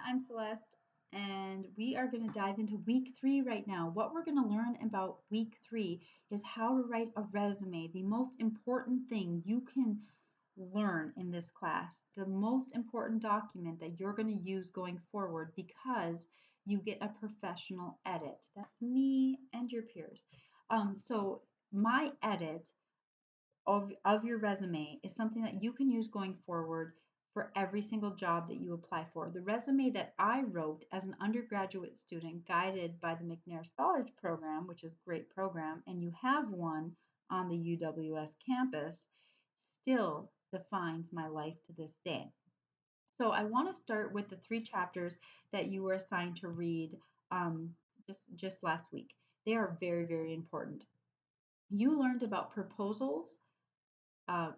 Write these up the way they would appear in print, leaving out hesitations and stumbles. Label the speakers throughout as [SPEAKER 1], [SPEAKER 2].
[SPEAKER 1] I'm Celeste, and we are going to dive into week 3 right now. What we're going to learn about week 3 is how to write a resume, the most important thing you can learn in this class, the most important document that you're going to use going forward because you get a professional edit. That's me and your peers. So, my edit of your resume is something that you can use going forward for every single job that you apply for. The resume that I wrote as an undergraduate student guided by the McNair Scholars Program, which is a great program, and you have one on the UWS campus, still defines my life to this day. So I want to start with the 3 chapters that you were assigned to read um, just last week. They are very, very important. You learned about proposals,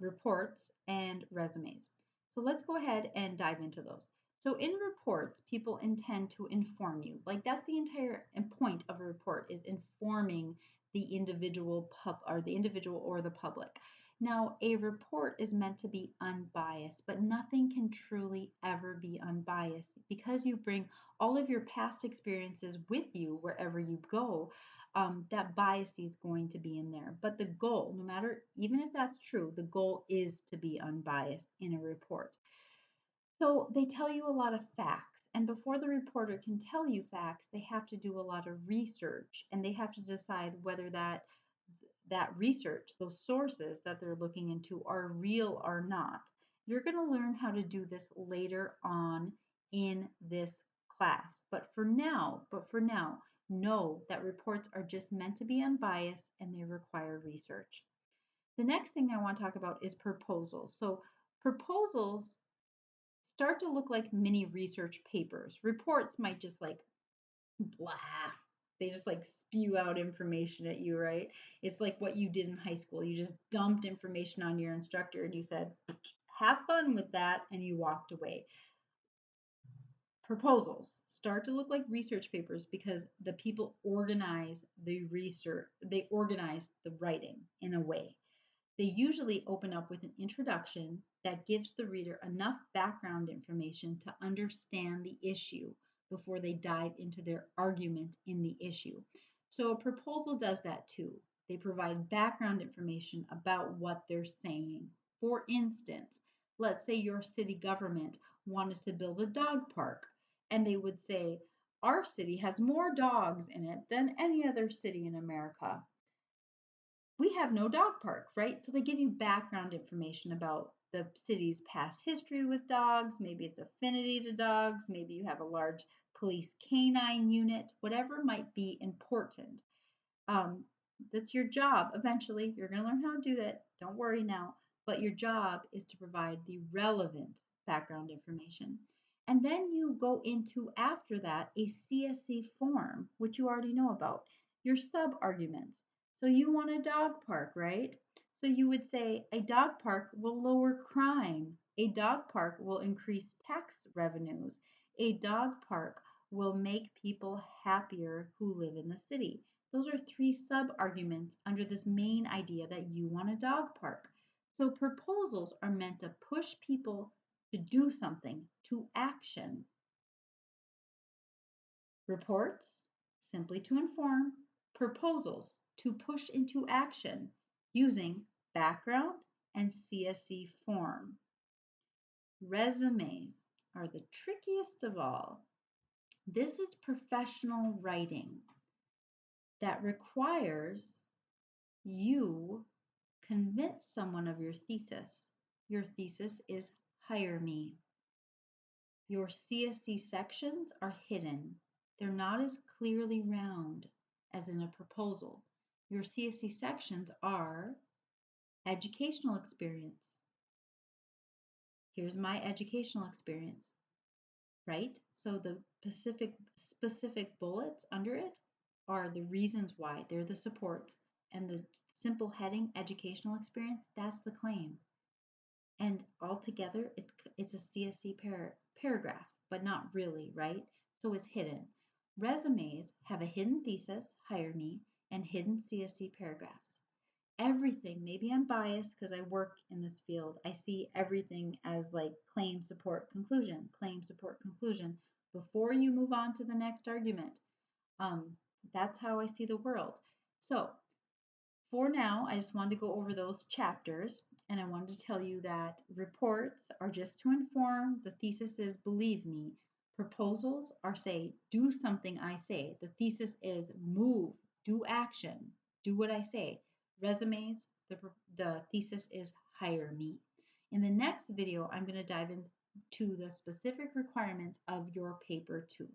[SPEAKER 1] reports, and resumes. So let's go ahead and dive into those. So in reports, people intend to inform you. Like that's the entire point of a report is informing the individual or the public. Now, a report is meant to be unbiased, but nothing can truly ever be unbiased because you bring all of your past experiences with you wherever you go. That bias is going to be in there. But the goal, no matter, even if that's true, the goal is to be unbiased in a report. So they tell you a lot of facts. And before the reporter can tell you facts, they have to do a lot of research and they have to decide whether that research, those sources that they're looking into are real or not. You're going to learn how to do this later on in this class. But for now, know that reports are just meant to be unbiased and they require research. The next thing I want to talk about is proposals. So proposals start to look like mini research papers. Reports might just like blah. They just like spew out information at you, right? It's like what you did in high school. You just dumped information on your instructor and you said, have fun with that, and you walked away. Proposals start to look like research papers because the people organize the research, they organize the writing in a way. They usually open up with an introduction that gives the reader enough background information to understand the issue before they dive into their argument in the issue. So a proposal does that too. They provide background information about what they're saying. For instance, let's say your city government wanted to build a dog park, and they would say, our city has more dogs in it than any other city in America. We have no dog park, right? So they give you background information about the city's past history with dogs, maybe its affinity to dogs, maybe you have a large police canine unit, whatever might be important. Um, that's your job. Eventually, you're going to learn how to do that. Don't worry now. But your job is to provide the relevant background information. And then you go into, after that, a CSC form, which you already know about, your sub arguments. So you want a dog park, right? So you would say a dog park will lower crime. A dog park will increase tax revenues. A dog park will make people happier who live in the city. Those are 3 sub-arguments under this main idea that you want a dog park. So proposals are meant to push people to do something, to action. Reports, simply to inform. Proposals, to push into action using background and CSC form. Resumes are the trickiest of all. This is professional writing that requires you convince someone of your thesis. Your thesis is hire me. Your CSC sections are hidden. They're not as clearly round as in a proposal. Your CSC sections are educational experience. Here's my educational experience, right? So the specific bullets under it are the reasons why. They're the supports. And the simple heading, educational experience, that's the claim. And altogether, it's a CSC paragraph, but not really, right? So it's hidden. Resumes have a hidden thesis, hire me, and hidden CSC paragraphs. Everything, maybe I'm biased because I work in this field. I see everything as like claim, support, conclusion, before you move on to the next argument. Um, that's how I see the world. So for now, I just wanted to go over those chapters, and I wanted to tell you that reports are just to inform, the thesis is believe me. Proposals are say, do something I say. The thesis is move, do action, do what I say. Resumes, the thesis is hire me. In the next video, I'm going to dive into the specific requirements of your paper 2.